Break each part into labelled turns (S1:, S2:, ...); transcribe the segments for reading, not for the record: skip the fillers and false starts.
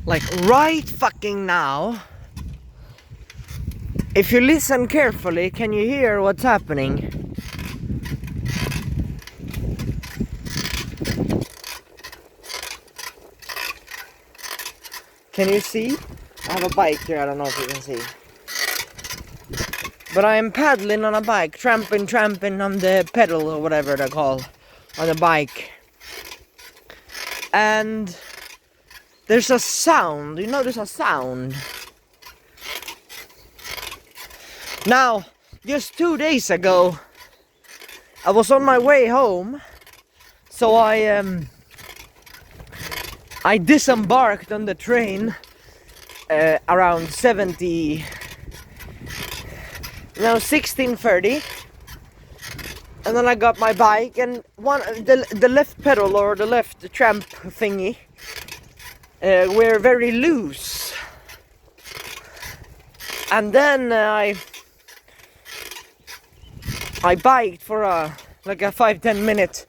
S1: Like right fucking now. If you listen carefully, can you hear what's happening? Can you see? I have a bike here, I don't know if you can see. But I am paddling on a bike, tramping on the pedal or whatever they're called, on the bike. And there's a sound, you know there's a sound. Now, just 2 days ago, I was on my way home, so I disembarked on the train around 16:30, and then I got my bike and the left pedal or the left tramp thingy were very loose, and then I biked for like a 5-10 minute,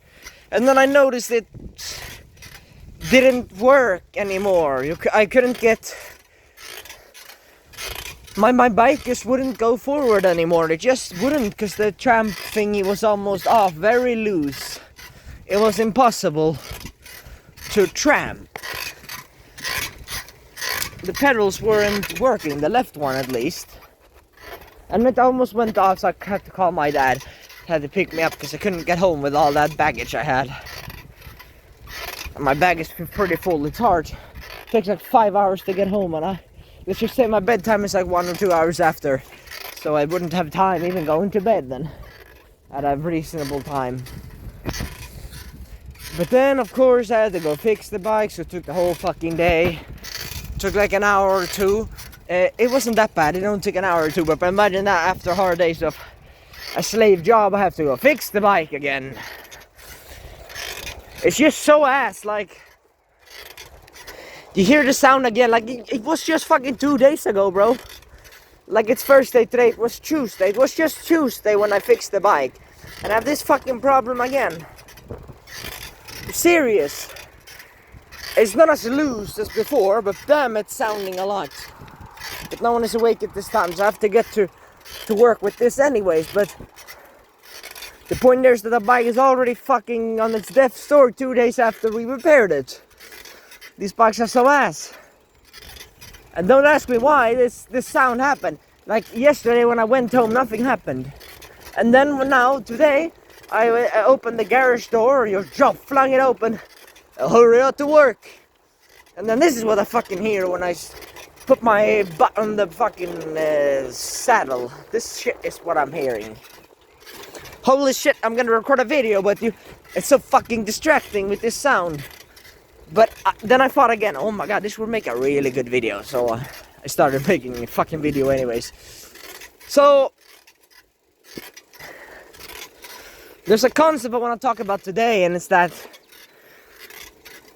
S1: and then I noticed it didn't work anymore. I couldn't get my bike just wouldn't go forward anymore. It just wouldn't, because the tramp thingy was almost off, very loose. It was impossible to tramp. The pedals weren't working, the left one at least. And it almost went off, so I had to call my dad. He had to pick me up because I couldn't get home with all that baggage I had. And my bag is pretty full. It's hard. It takes like 5 hours to get home, and let's just say my bedtime is like 1 or 2 hours after. So I wouldn't have time even going to bed then. At a reasonable time. But then of course I had to go fix the bike, so it took the whole fucking day. It took like an hour or two. It wasn't that bad, it only took an hour or two, but imagine that after hard days of a slave job, I have to go fix the bike again. It's just so ass, like, you hear the sound again, like, it was just fucking 2 days ago, bro. Like, it's Thursday today, it was Tuesday, it was just Tuesday when I fixed the bike. And I have this fucking problem again. I'm serious. It's not as loose as before, but damn, it's sounding a lot. But no one is awake at this time, so I have to get to work with this anyways. But the point there is that the bike is already fucking on its death's door 2 days after we repaired it. These bikes are so ass. And don't ask me why this sound happened. Like yesterday when I went home, nothing happened. And then now, today, I opened the garage door, your job flung it open. Hurry up to work. And then this is what I fucking hear when I put my butt on the fucking saddle. This shit is what I'm hearing. Holy shit, I'm gonna record a video, but it's so fucking distracting with this sound. But then I thought again, oh my god, this would make a really good video. So I started making a fucking video anyways. So there's a concept I want to talk about today, and it's that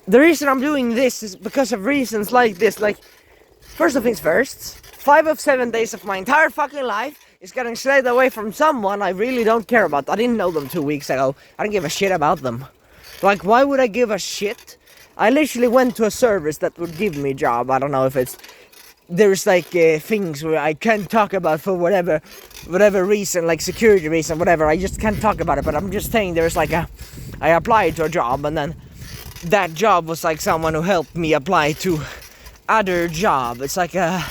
S1: the reason I'm doing this is because of reasons like this. Like, first of things first, 5 of 7 days of my entire fucking life is getting slaved away from someone I really don't care about. I didn't know them 2 weeks ago. I don't give a shit about them. Like, why would I give a shit? I literally went to a service that would give me a job. I don't know if there's like things where I can't talk about for whatever reason, like security reason, whatever. I just can't talk about it, but I'm just saying there's like I applied to a job, and then that job was like someone who helped me apply to other job. It's like a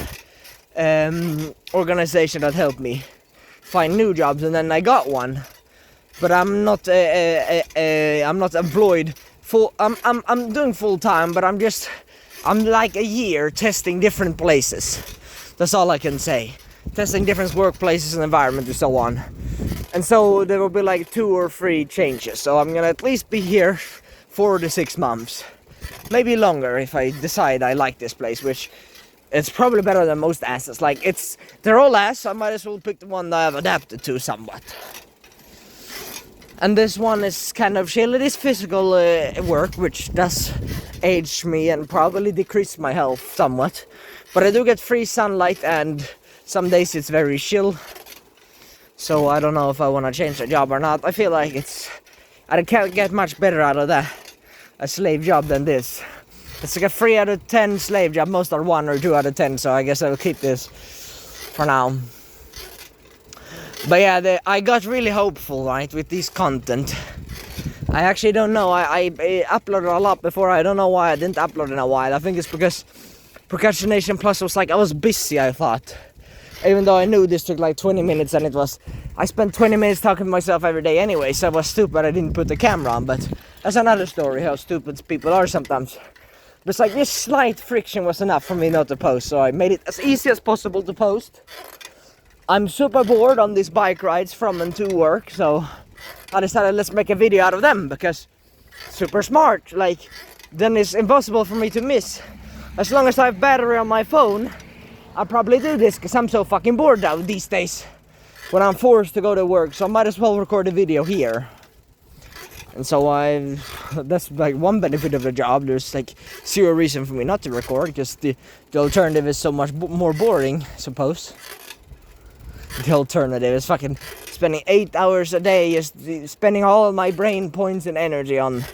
S1: organization that helped me find new jobs, and then I got one. But I'm not employed full. I'm doing full time, but I'm like a year testing different places. That's all I can say. Testing different workplaces and environment and so on. And so there will be like 2 or 3 changes. So I'm gonna at least be here 4 to 6 months. Maybe longer if I decide I like this place, which it's probably better than most asses. Like, they're all ass, so I might as well pick the one that I've adapted to somewhat. And this one is kind of chill. It is physical work, which does age me and probably decrease my health somewhat. But I do get free sunlight, and some days it's very chill. So I don't know if I want to change the job or not. I feel like I can't get much better out of a slave job than this. It's like a 3 out of 10 slave job. Most are 1 or 2 out of 10, so I guess I'll keep this for now. But yeah, I got really hopeful, right, with this content. I actually don't know. I uploaded a lot before. I don't know why I didn't upload in a while. I think it's because Procrastination Plus was like, I was busy, I thought. Even though I knew this took like 20 minutes and I spent 20 minutes talking to myself every day anyway, so I was stupid I didn't put the camera on, but that's another story, how stupid people are sometimes. But it's like this slight friction was enough for me not to post, so I made it as easy as possible to post. I'm super bored on these bike rides from and to work, so I decided let's make a video out of them, because super smart, like, then it's impossible for me to miss. As long as I have battery on my phone, I'll probably do this, because I'm so fucking bored now these days when I'm forced to go to work, so I might as well record a video here. And so that's like one benefit of the job. There's like zero reason for me not to record, just the alternative is so much more boring, I suppose. The alternative is fucking spending 8 hours a day, just spending all of my brain points and energy on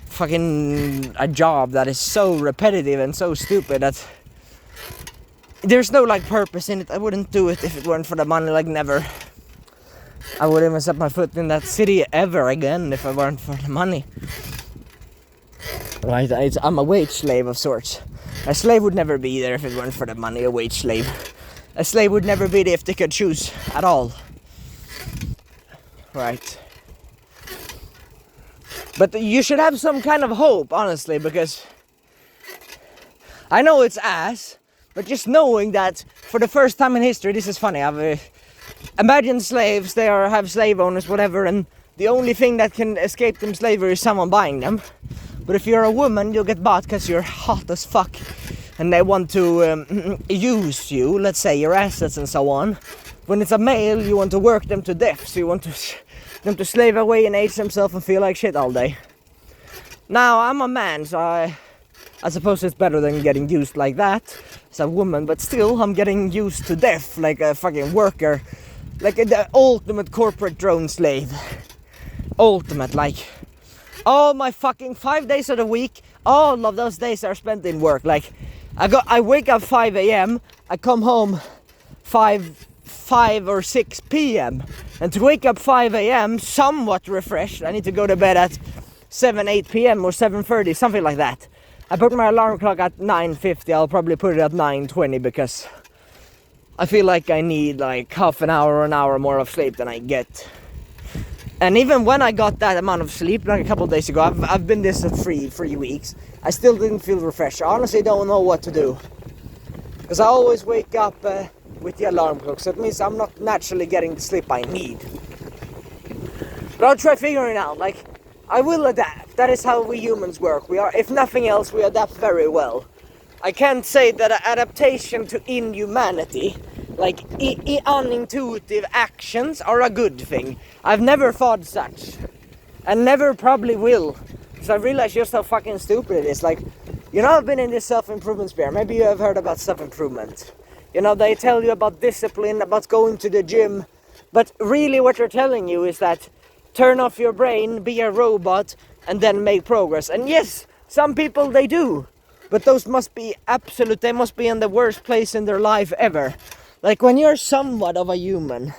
S1: fucking a job that is so repetitive and so stupid that there's no like purpose in it. I wouldn't do it if it weren't for the money, like never. I wouldn't even set my foot in that city ever again if it weren't for the money. Right, I'm a wage slave of sorts. A slave would never be there if it weren't for the money, a wage slave. A slave would never be there if they could choose at all. Right. But you should have some kind of hope, honestly, because I know it's ass, but just knowing that for the first time in history, this is funny, imagine slaves, they have slave owners, whatever, and the only thing that can escape them slavery is someone buying them. But if you're a woman, you'll get bought because you're hot as fuck and they want to use you, let's say your assets and so on. When it's a male, you want to work them to death, so you want them to slave away and age themselves and feel like shit all day. Now, I'm a man, so I suppose it's better than getting used like that as a woman, but still, I'm getting used to death like a fucking worker, like the ultimate corporate drone slave. Ultimate, like, all my fucking 5 days of the week, all of those days are spent in work. Like, I wake up 5 a.m, I come home 5 or 6 p.m. And to wake up 5 a.m, somewhat refreshed, I need to go to bed at 7, 8 p.m. or 7:30, something like that. I put my alarm clock at 9:50, I'll probably put it at 9:20 because I feel like I need like half an hour or an hour more of sleep than I get. And even when I got that amount of sleep, like a couple of days ago, I've been this at 3 weeks, I still didn't feel refreshed. I honestly don't know what to do. Because I always wake up with the alarm clock, so it means I'm not naturally getting the sleep I need. But I'll try figuring it out, like, I will adapt. That is how we humans work. We are, if nothing else, we adapt very well. I can't say that adaptation to inhumanity, like unintuitive actions, are a good thing. I've never thought such, and never probably will, because I realize just how fucking stupid it is. Like, you know, I've been in this self-improvement sphere. Maybe you have heard about self-improvement. You know, they tell you about discipline, about going to the gym, but really what they're telling you is that turn off your brain, be a robot, and then make progress. And yes, some people, they do. But those must be absolute, they must be in the worst place in their life ever. Like, when you're somewhat of a human,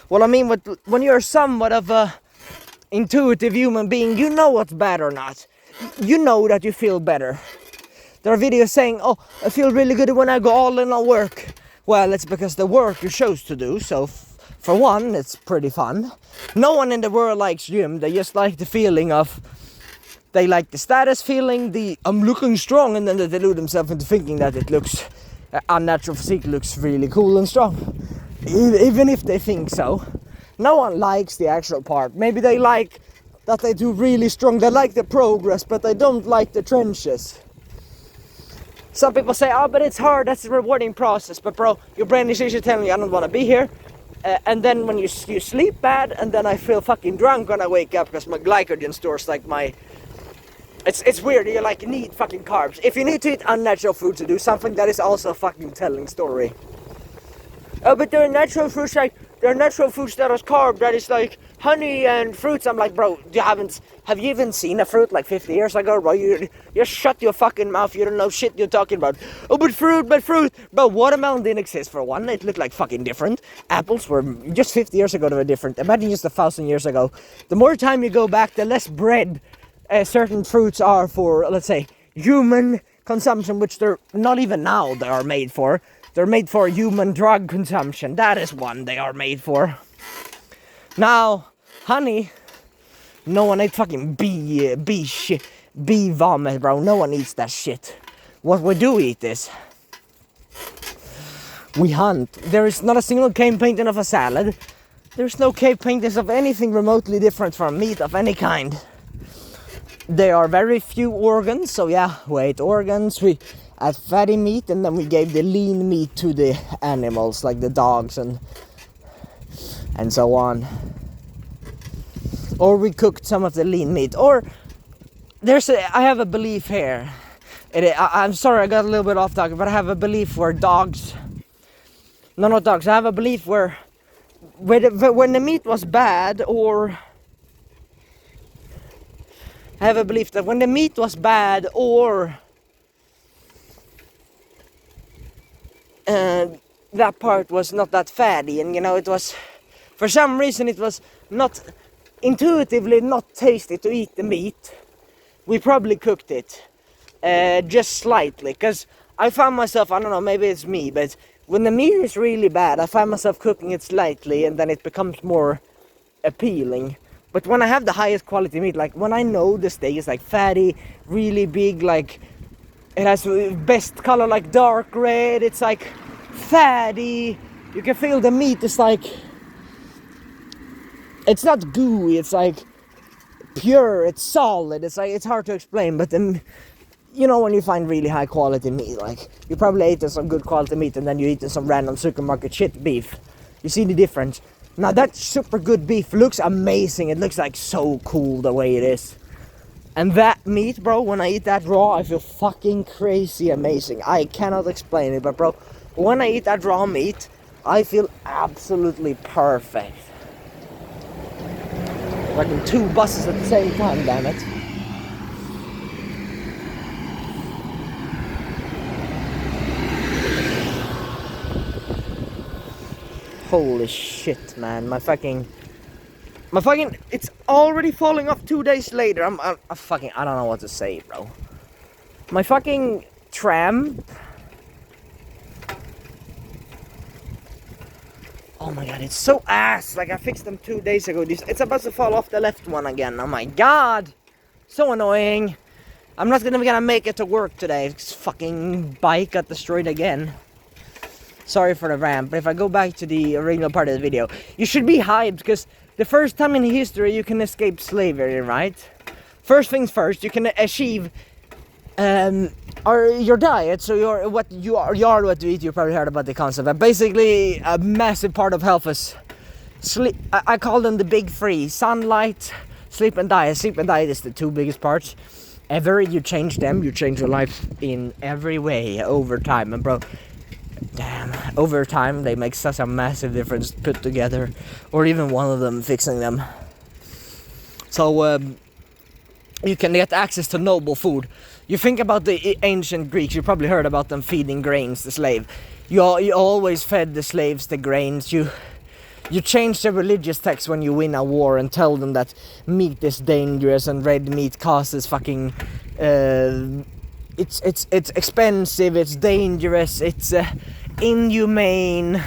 S1: well, I mean, when you're somewhat of a intuitive human being, you know what's bad or not. You know that you feel better. There are videos saying, oh, I feel really good when I go all in on work. Well, it's because the work you chose to do, so for one, it's pretty fun. No one in the world likes gym, they just like the feeling of, they like the status feeling, the I'm looking strong, and then they delude themselves into thinking that it looks, unnatural physique looks really cool and strong. Even if they think so. No one likes the actual part. Maybe they like that they do really strong, they like the progress, but they don't like the trenches. Some people say, oh, but it's hard, that's a rewarding process. But bro, your brain is usually telling you, I don't want to be here. And then when you sleep bad, and then I feel fucking drunk when I wake up because my glycogen stores like my... It's weird, you like need fucking carbs. If you need to eat unnatural food to do something, that is also a fucking telling story. Oh, but there are natural foods like there are natural foods that is carb, that is like honey and fruits. I'm like, bro, have you even seen a fruit like 50 years ago, bro? You just shut your fucking mouth, you don't know shit you're talking about. Oh, but fruit. Bro, watermelon didn't exist for one, it looked like fucking different. Apples were, just 50 years ago, they were different. Imagine just 1,000 years ago. The more time you go back, the less bread certain fruits are for, let's say, human consumption, which they're not even now they are made for. They're made for human drug consumption. That is one they are made for. Now, honey, no one ate fucking bee vomit, bro. No one eats that shit. What we do eat is we hunt. There is not a single cave painting of a salad. There's no cave paintings of anything remotely different from meat of any kind. There are very few organs, so yeah, we ate organs, we had fatty meat, and then we gave the lean meat to the animals, like the dogs and so on. Or we cooked some of the lean meat. Or I have a belief here. I'm sorry, I got a little bit off topic, but I have a belief where dogs. No, not dogs. I have a belief where when the meat was bad, or I have a belief that when the meat was bad, or that part was not that fatty, and it was, for some reason, it was not intuitively not tasty to eat the meat, we probably cooked it just slightly, because I found myself, I don't know, maybe it's me, but when the meat is really bad, I find myself cooking it slightly, and then it becomes more appealing. But when I have the highest quality meat, like when I know the steak is like fatty, really big, like it has best color, like dark red, it's like fatty, you can feel the meat is like, it's not gooey, it's like pure, it's solid, it's like, it's hard to explain, but then, when you find really high quality meat, like you probably ate some good quality meat and then you eat some random supermarket shit beef, you see the difference. Now that super good beef looks amazing, it looks like so cool the way it is. And that meat, bro, when I eat that raw, I feel fucking crazy amazing. I cannot explain it, but bro, when I eat that raw meat, I feel absolutely perfect. Like in 2 buses at the same time, damn it. Holy shit, man, my fucking, it's already falling off 2 days later. I don't know what to say, bro. My fucking tram. Oh my god, it's so ass. Like I fixed them 2 days ago. It's about to fall off the left one again. Oh my god, so annoying. I'm not gonna make it to work today. This fucking bike got destroyed again. Sorry for the rant, but if I go back to the original part of the video, you should be hyped because the first time in history you can escape slavery, right? First things first, you can achieve your diet. So what you eat. You probably heard about the concept. But basically, a massive part of health is sleep. I call them the big 3: sunlight, sleep, and diet. Sleep and diet is the 2 biggest parts. Ever you change them, you change your life in every way over time, and bro. Damn, over time they make such a massive difference put together, or even one of them fixing them. So you can get access to noble food. You think about the ancient Greeks, you probably heard about them feeding grains to slave. You always fed the slaves the grains. You change the religious text when you win a war and tell them that meat is dangerous and red meat causes fucking it's expensive, it's dangerous, it's inhumane,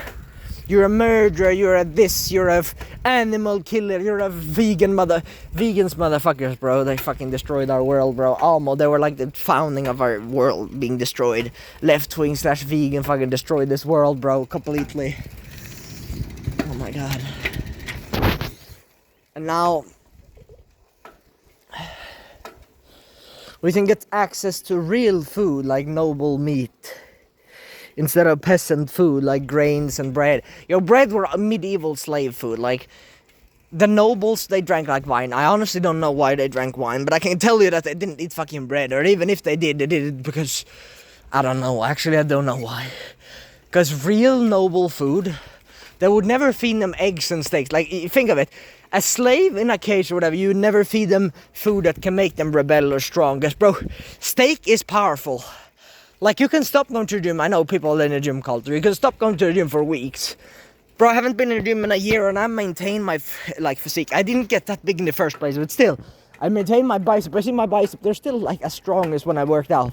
S1: you're a murderer, you're a this, you're a animal killer, you're a vegans motherfuckers, bro. They fucking destroyed our world, bro. Almost, they were like the founding of our world being destroyed. Left-wing / vegan fucking destroyed this world, bro, completely. Oh my god. And now we can get access to real food like noble meat instead of peasant food like grains and bread. Bread were medieval slave food. Like the nobles, they drank like wine. I honestly don't know why they drank wine, but I can tell you that they didn't eat fucking bread. Or even if they did it because I don't know. Actually, I don't know why. Because real noble food They would never feed them eggs and steaks. Like, think of it. A slave in a cage or whatever, you would never feed them food that can make them rebel or strong. Because, bro, steak is powerful. Like, you can stop going to the gym. I know people in the gym culture. You can stop going to the gym for weeks. Bro, I haven't been in the gym in a year and I maintained my physique. I didn't get that big in the first place, but still, I maintained my bicep. I see my bicep, they're still like as strong as when I worked out.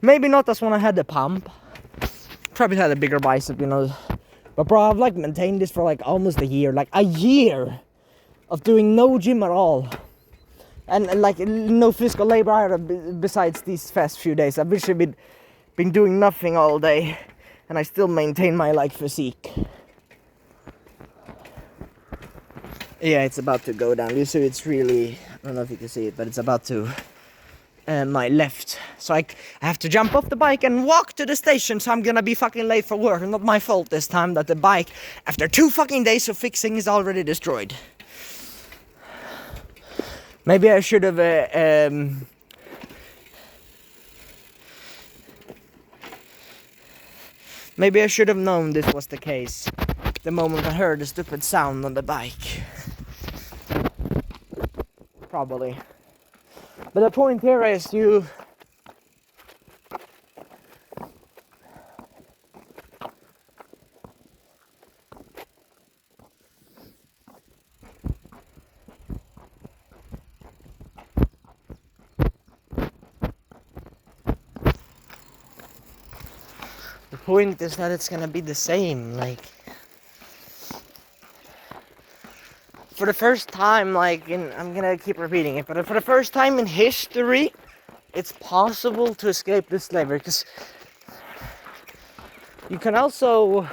S1: Maybe not as when I had the pump. Probably had a bigger bicep, you know. But bro, I've like maintained this for like almost a year. Like a year of doing no gym at all. And like no physical labor either besides these past few days. I've literally been doing nothing all day. And I still maintain my like physique. Yeah, it's about to go down. You see, it's really, I don't know if you can see it, but it's about to my left. So I have to jump off the bike and walk to the station. So I'm gonna be fucking late for work. Not my fault this time that the bike, after 2 fucking days of fixing, is already destroyed. Maybe I should have maybe I should have known this was the case the moment I heard the stupid sound on the bike. Probably. But the point here is the point is that it's gonna be the same, like for the first time, like I'm gonna keep repeating it, but for the first time in history, it's possible to escape this slavery, because you can also,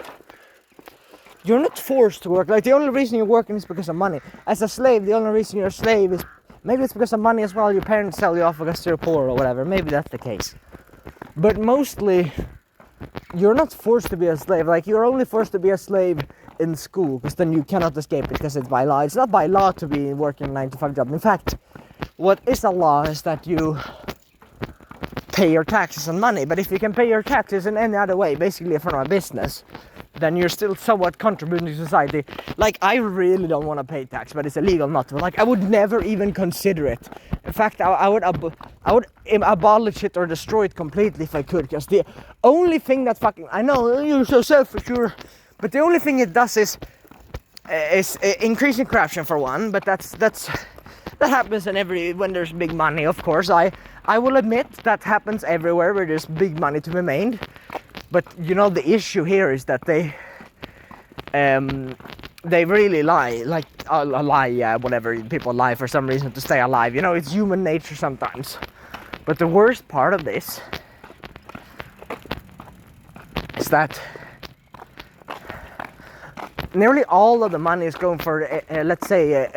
S1: you're not forced to work. Like the only reason you're working is because of money. As a slave, the only reason you're a slave is, maybe it's because of money as well. Your parents sell you off because they're poor or whatever. Maybe that's the case. But mostly, you're not forced to be a slave. Like you're only forced to be a slave in school, because then you cannot escape it, because it's by law. It's not by law to be working a 9-to-5 job. In fact, what is a law is that you pay your taxes and money. But if you can pay your taxes in any other way, basically from a business, then you're still somewhat contributing to society. Like, I really don't want to pay tax, but it's illegal not to. Like, I would never even consider it. In fact, I would abolish it or destroy it completely if I could, because the only thing that fucking, I know you're so selfish, but the only thing it does is increasing corruption for one. But that happens when there's big money, of course. I will admit that happens everywhere where there's big money to be made. But you know, the issue here is that they really lie, like whatever, people lie for some reason to stay alive. You know, it's human nature sometimes. But the worst part of this is that nearly all of the money is going for, let's say,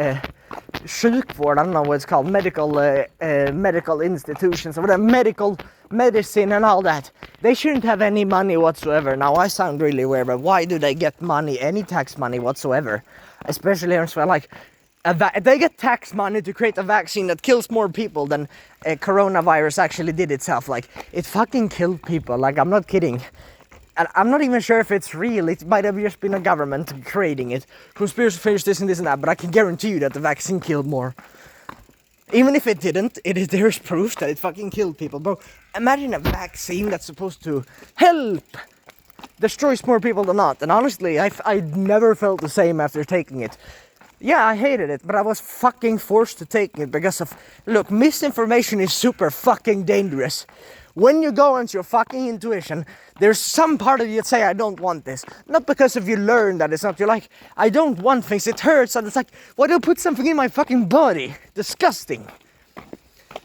S1: sjukvård, I don't know what it's called, medical institutions or whatever, medicine and all that. They shouldn't have any money whatsoever. Now, I sound really weird, but why do they get money, any tax money whatsoever? Especially in Australia, like, they get tax money to create a vaccine that kills more people than coronavirus actually did itself. Like, it fucking killed people, like, I'm not kidding. And I'm not even sure if it's real. It might have just been a government creating it. Conspiracy theories, this and this and that, but I can guarantee you that the vaccine killed more. Even if it didn't, there's proof that it fucking killed people, bro. Imagine a vaccine that's supposed to help destroys more people than not. And honestly, I never felt the same after taking it. Yeah, I hated it, but I was fucking forced to take it because of, look, misinformation is super fucking dangerous. When you go into your fucking intuition, there's some part of you that say, I don't want this. Not because if you learn that it's not, you're like, I don't want things, it hurts, and it's like, why do you put something in my fucking body? Disgusting.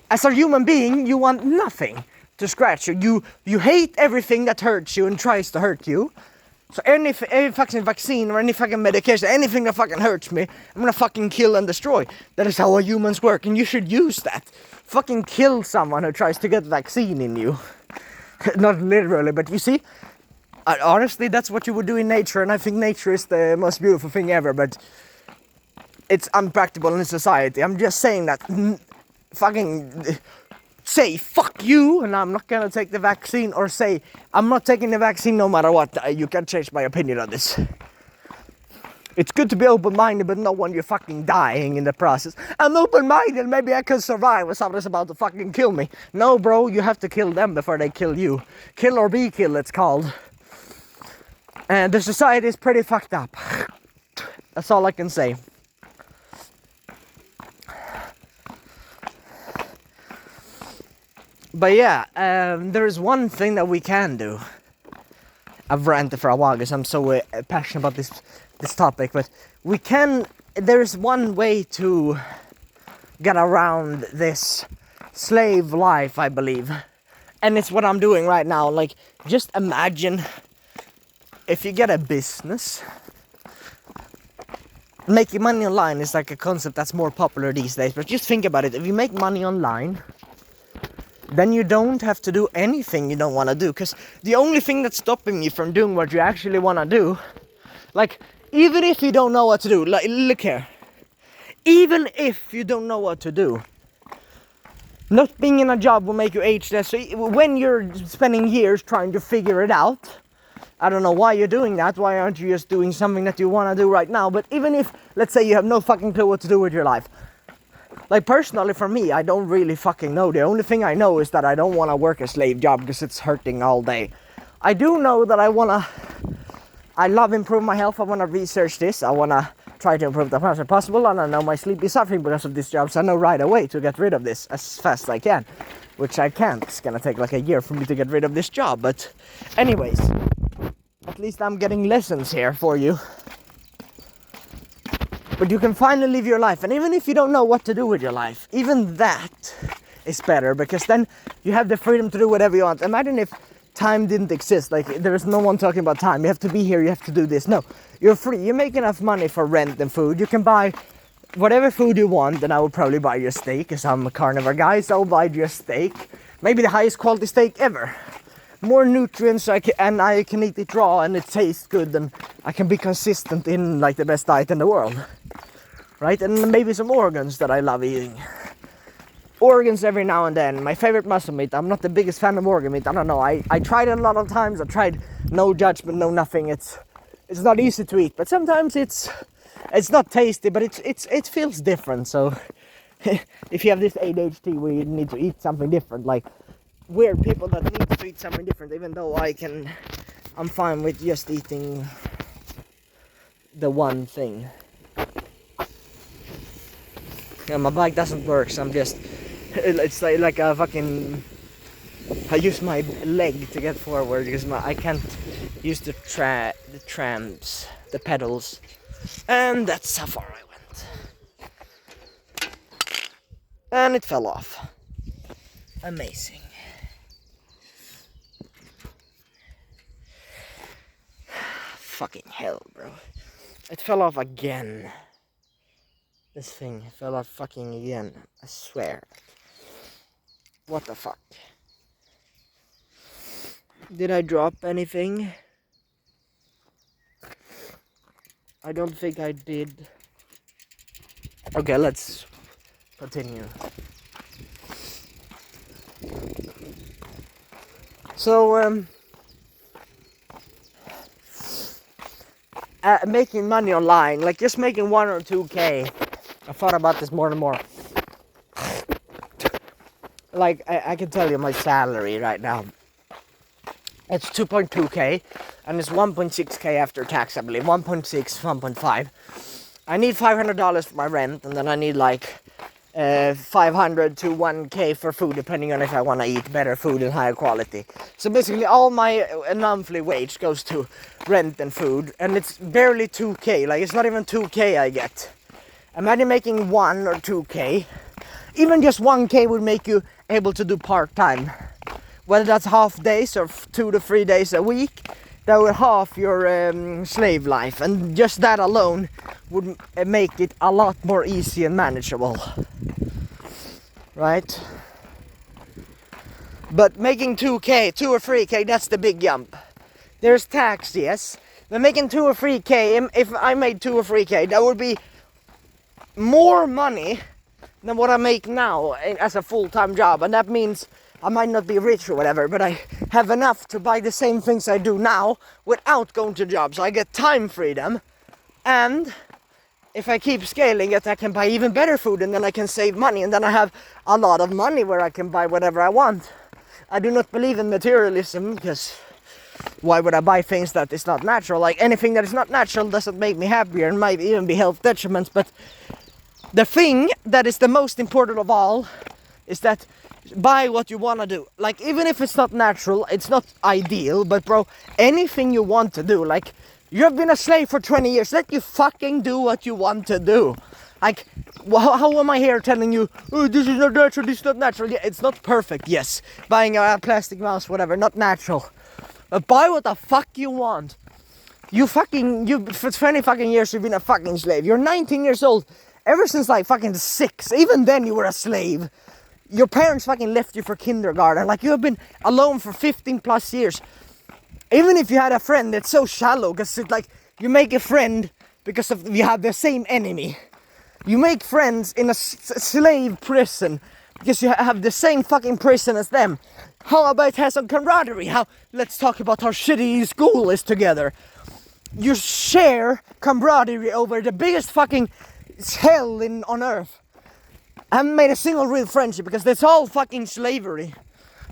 S1: As a human being, you want nothing to scratch you. You hate everything that hurts you and tries to hurt you. So any fucking vaccine or any fucking medication, anything that fucking hurts me, I'm gonna fucking kill and destroy. That is how humans work, and you should use that. Fucking kill someone who tries to get vaccine in you. Not literally, but you see, honestly, that's what you would do in nature, and I think nature is the most beautiful thing ever, but it's unpractical in society. I'm just saying that, fucking say fuck you and I'm not gonna take the vaccine, or say I'm not taking the vaccine no matter what. You can change my opinion on this. It's good to be open-minded, but not when you're fucking dying in the process. I'm open-minded, maybe I can survive when someone's about to fucking kill me. No, bro, you have to kill them before they kill you. Kill or be killed, it's called. And the society is pretty fucked up. That's all I can say. But yeah, there is one thing that we can do. I've ranted for a while because I'm so passionate about this topic, but there's one way to get around this slave life, I believe. And it's what I'm doing right now. Like, just imagine if you get a business. Making money online is like a concept that's more popular these days, but just think about it. If you make money online, then you don't have to do anything you don't want to do, because the only thing that's stopping you from doing what you actually want to do, like, even if you don't know what to do, like, look here, even if you don't know what to do, not being in a job will make you ageless. So when you're spending years trying to figure it out, I don't know why you're doing that. Why aren't you just doing something that you want to do right now? But even if, let's say, you have no fucking clue what to do with your life. Like, personally, for me, I don't really fucking know. The only thing I know is that I don't want to work a slave job because it's hurting all day. I do know that I love improving my health. I want to research this. I want to try to improve the much as possible. And I know my sleep is suffering because of this job. So I know right away to get rid of this as fast as I can. Which I can't. It's going to take like a year for me to get rid of this job. But anyways, at least I'm getting lessons here for you. But you can finally live your life. And even if you don't know what to do with your life, even that is better, because then you have the freedom to do whatever you want. Imagine if time didn't exist. Like, there is no one talking about time. You have to be here, you have to do this. No, you're free. You make enough money for rent and food. You can buy whatever food you want. And I will probably buy you a steak, because I'm a carnivore guy. So I'll buy you a steak. Maybe the highest quality steak ever. More nutrients, and I can eat it raw and it tastes good, and I can be consistent in like the best diet in the world, right? And maybe some organs that I love eating. Organs every now and then. My favorite muscle meat. I'm not the biggest fan of organ meat. I don't know. I tried it a lot of times. I tried no judgment, no nothing. It's not easy to eat, but sometimes it's not tasty, but it feels different. So if you have this ADHD where you need to eat something different, like weird people that need to eat something different, even though I'm fine with just eating the one thing. Yeah, my bike doesn't work, so it's like a fucking, I use my leg to get forward because I can't use the trams, the pedals, and that's how far I went. And it fell off. Amazing. Fucking hell, bro. It fell off again. This thing fell off fucking again. I swear. What the fuck? Did I drop anything? I don't think I did. Okay, let's continue. So, making money online, like just making 1 or 2K. I thought about this more and more. Like, I can tell you my salary right now. It's 2.2K, and it's 1.6K after tax, I believe. 1.6, 1.5. I need $500 for my rent, and then I need like 500 to 1K for food, depending on if I want to eat better food and higher quality. So basically all my monthly wage goes to rent and food, and it's barely 2K. Like, it's not even 2K I get. Imagine making 1 or 2K. Even just 1K would make you able to do part-time. Whether that's half days or 2 to 3 days a week, that would half your slave life. And just that alone would make it a lot more easy and manageable. Right? But making 2K, 2 or 3K, that's the big jump. There's tax, yes. But making 2 or 3K, if I made 2 or 3K, that would be more money than what I make now as a full-time job. And that means I might not be rich or whatever, but I have enough to buy the same things I do now without going to job. So I get time freedom And if I keep scaling it, I can buy even better food, and then I can save money, and then I have a lot of money where I can buy whatever I want. I do not believe in materialism, because why would I buy things that is not natural? Like, anything that is not natural doesn't make me happier and might even be health detriments. But the thing that is the most important of all is that buy what you want to do. Like, even if it's not natural, it's not ideal, but bro, anything you want to do, like, you have been a slave for 20 years, let you fucking do what you want to do. Like, how am I here telling you, oh, this is not natural, this is not natural? Yeah, it's not perfect, yes. Buying a plastic mouse, whatever, not natural. But buy what the fuck you want. You for 20 fucking years you've been a fucking slave. You're 19 years old. Ever since like fucking 6, even then you were a slave. Your parents fucking left you for kindergarten. Like, you have been alone for 15 plus years. Even if you had a friend, it's so shallow, because it's like, you make a friend because of you have the same enemy. You make friends in a slave prison because you have the same fucking prison as them. How about have some camaraderie? Let's talk about how shitty school is together. You share camaraderie over the biggest fucking hell on earth. I haven't made a single real friendship because that's all fucking slavery.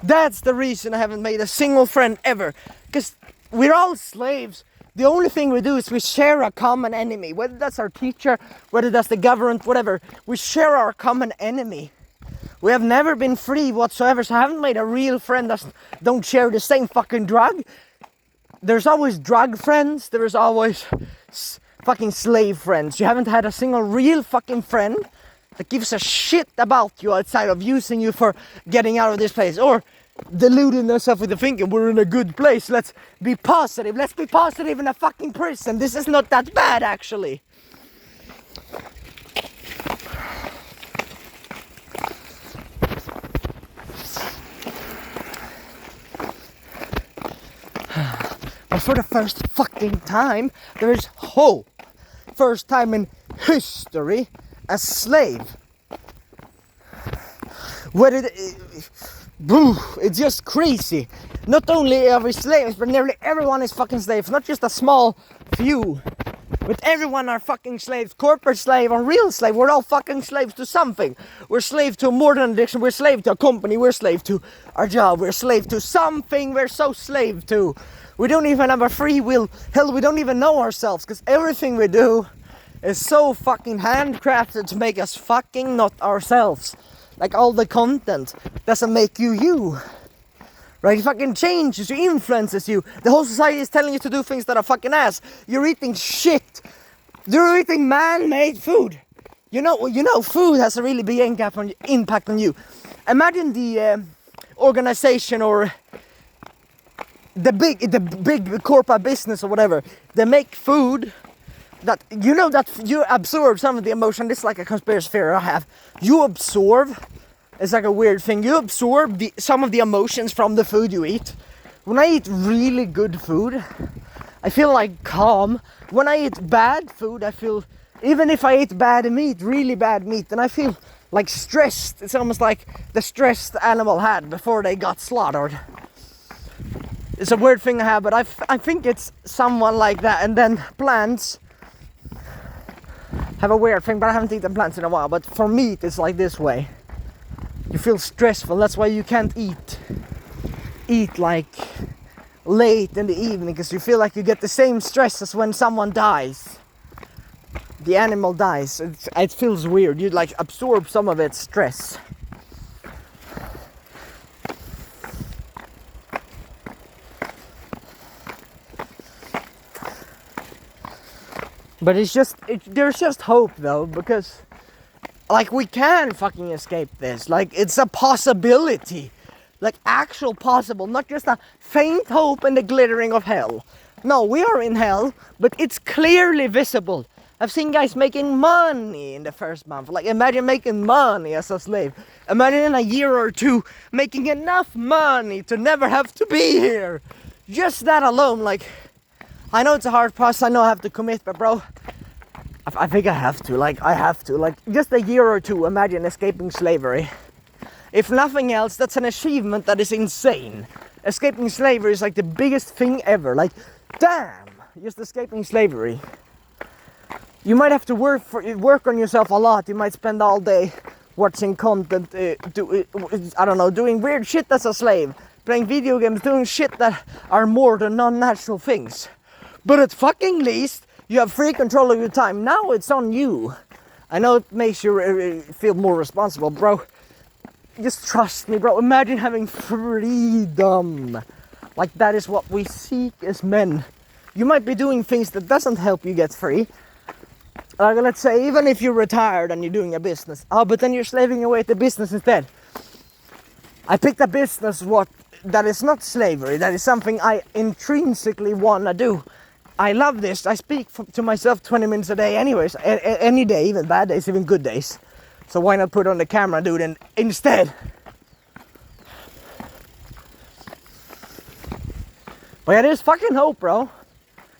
S1: That's the reason I haven't made a single friend ever. Because we're all slaves. The only thing we do is we share a common enemy. Whether that's our teacher, whether that's the government, whatever. We share our common enemy. We have never been free whatsoever, so I haven't made a real friend that don't share the same fucking drug. There's always drug friends. There's always fucking slave friends. You haven't had a single real fucking friend that gives a shit about you outside of using you for getting out of this place, or deluding themselves with the thinking we're in a good place. Let's be positive. Let's be positive in a fucking prison. This is not that bad, actually. But for the first fucking time, there is hope. First time in history, a slave. It's just crazy. Not only are we slaves, but nearly everyone is fucking slaves. Not just a small few, but everyone are fucking slaves. Corporate slave or real slave. We're all fucking slaves to something. We're slave to more than addiction. We're slave to a company. We're slave to our job. We're slave to something. We're so slave to. We don't even have a free will. Hell, we don't even know ourselves, because everything we do is so fucking handcrafted to make us fucking not ourselves. Like, all the content doesn't make you. Right? It fucking changes you, influences you. The whole society is telling you to do things that are fucking ass. You're eating shit. You're eating man-made food. You know, food has a really big impact on you. Imagine the organization or the big corporate business or whatever. They make food that, you know, that you absorb some of the emotion. This is like a conspiracy theory I have. You absorb, it's like a weird thing. You absorb some of the emotions from the food you eat. When I eat really good food, I feel like calm. When I eat bad food, I feel, even if I eat bad meat, really bad meat, then I feel like stressed. It's almost like the stress the animal had before they got slaughtered. It's a weird thing I have, but I think it's someone like that. And then plants have a weird thing, but I haven't eaten plants in a while. But for meat, it's like this way. You feel stressful. That's why you can't eat like late in the evening, because you feel like you get the same stress as when someone dies. The animal dies. It feels weird. You like absorb some of its stress. But there's just hope though, because like we can fucking escape this. Like, it's a possibility. Like, actual possible, not just a faint hope in the glittering of hell. No, we are in hell, but it's clearly visible. I've seen guys making money in the first month. Like, imagine making money as a slave. Imagine in a year or two making enough money to never have to be here. Just that alone, like, I know it's a hard process, I know I have to commit, but bro, I think I have to, like, just a year or two, imagine escaping slavery. If nothing else, that's an achievement that is insane. Escaping slavery is like the biggest thing ever, like, damn, just escaping slavery. You might have to work on yourself a lot. You might spend all day watching content, I don't know, doing weird shit as a slave, playing video games, doing shit that are more than non-natural things. But at fucking least, you have free control of your time. Now it's on you. I know it makes you feel more responsible, bro. Just trust me, bro. Imagine having freedom. Like, that is what we seek as men. You might be doing things that doesn't help you get free. Like, let's say, even if you're retired and you're doing a business. Oh, but then you're slaving away at the business instead. I picked a business that is not slavery. That is something I intrinsically want to do. I love this. I speak to myself 20 minutes a day anyways. Any day, even bad days, even good days. So why not put on the camera and do it instead? But yeah, there's fucking hope, bro.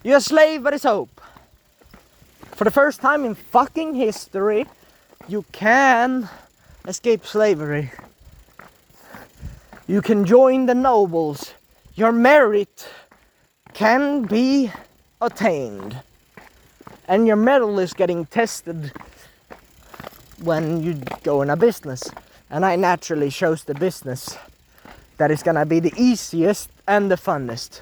S1: You're a slave, but it's hope. For the first time in fucking history, you can escape slavery. You can join the nobles. Your merit can be attained. And your metal is getting tested when you go in a business. And I naturally chose the business that is gonna be the easiest and the funnest.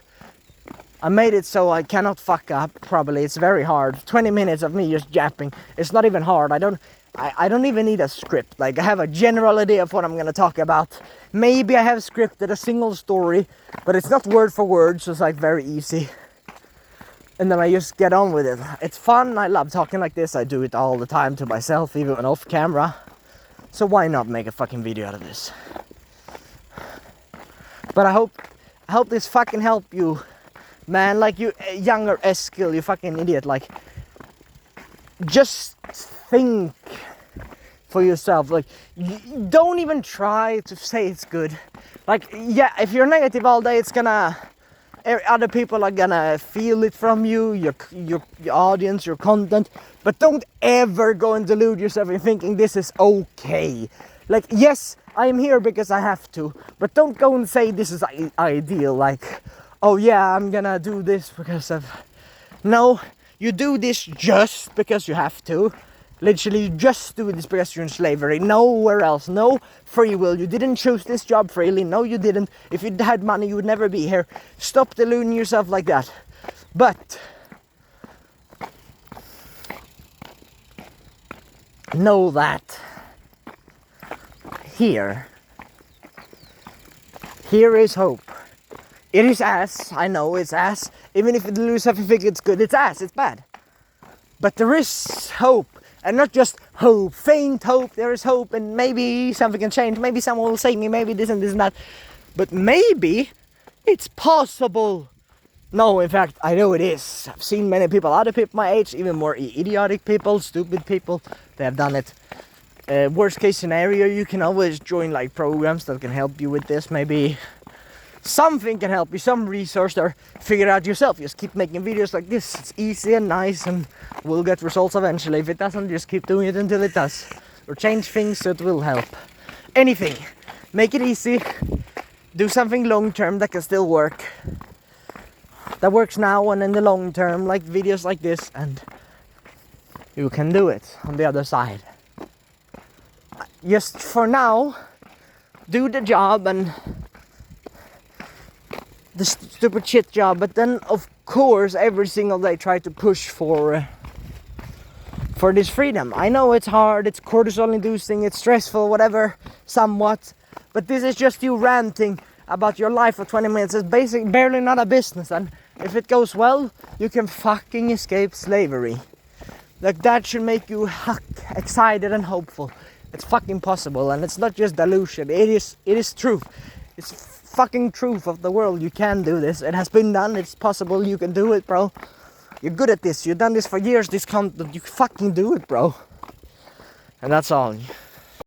S1: I made it so I cannot fuck up, probably. It's very hard. 20 minutes of me just yapping. It's not even hard. I don't even need a script. Like, I have a general idea of what I'm gonna talk about. Maybe I have scripted a single story, but it's not word for word, so it's like very easy. And then I just get on with it. It's fun. I love talking like this. I do it all the time to myself, even off camera. So why not make a fucking video out of this? But I hope this fucking help you. Man, like, you younger Eskil, you fucking idiot, like, just think for yourself. Like, don't even try to say it's good. Like, yeah, if you're negative all day, it's gonna, other people are gonna feel it from you, your audience, your content. But don't ever go and delude yourself in thinking this is okay. Like, yes, I am here because I have to, but don't go and say this is ideal. Like, oh yeah, I'm gonna do this because of... No, you do this just because you have to. Literally, you just do this because you're in slavery. Nowhere else. No free will. You didn't choose this job freely. No, you didn't. If you had money, you would never be here. Stop deluding yourself like that. But know that here is hope. It is ass, I know it's ass. Even if you lose half, you think it's good, it's ass, it's bad. But there is hope, and not just hope, faint hope. There is hope, and maybe something can change. Maybe someone will save me, maybe this and this and that. But maybe it's possible. No, in fact, I know it is. I've seen many people, other people my age, even more idiotic people, stupid people, they have done it. Worst case scenario, you can always join like programs that can help you with this. Maybe something can help you, some resource, or figure it out yourself. Just keep making videos like this. It's easy and nice, and we'll get results eventually. If it doesn't, just keep doing it until it does. Or change things so it will help. Anything. Make it easy. Do something long term that can still work. That works now and in the long term, like videos like this, and you can do it on the other side. Just for now, do the job and the stupid shit job, but then of course every single day try to push for this freedom. I know it's hard, it's cortisol inducing, it's stressful, whatever, somewhat, but this is just you ranting about your life for 20 minutes. It's basically barely not a business, and if it goes well, you can fucking escape slavery. Like, that should make you excited and hopeful. It's fucking possible, and it's not just delusion. It is truth. It's fucking truth of the world. You can do this. It has been done. It's possible. You can do it, bro. You're good at this. You've done this for years, this content. You fucking do it, bro. And that's all.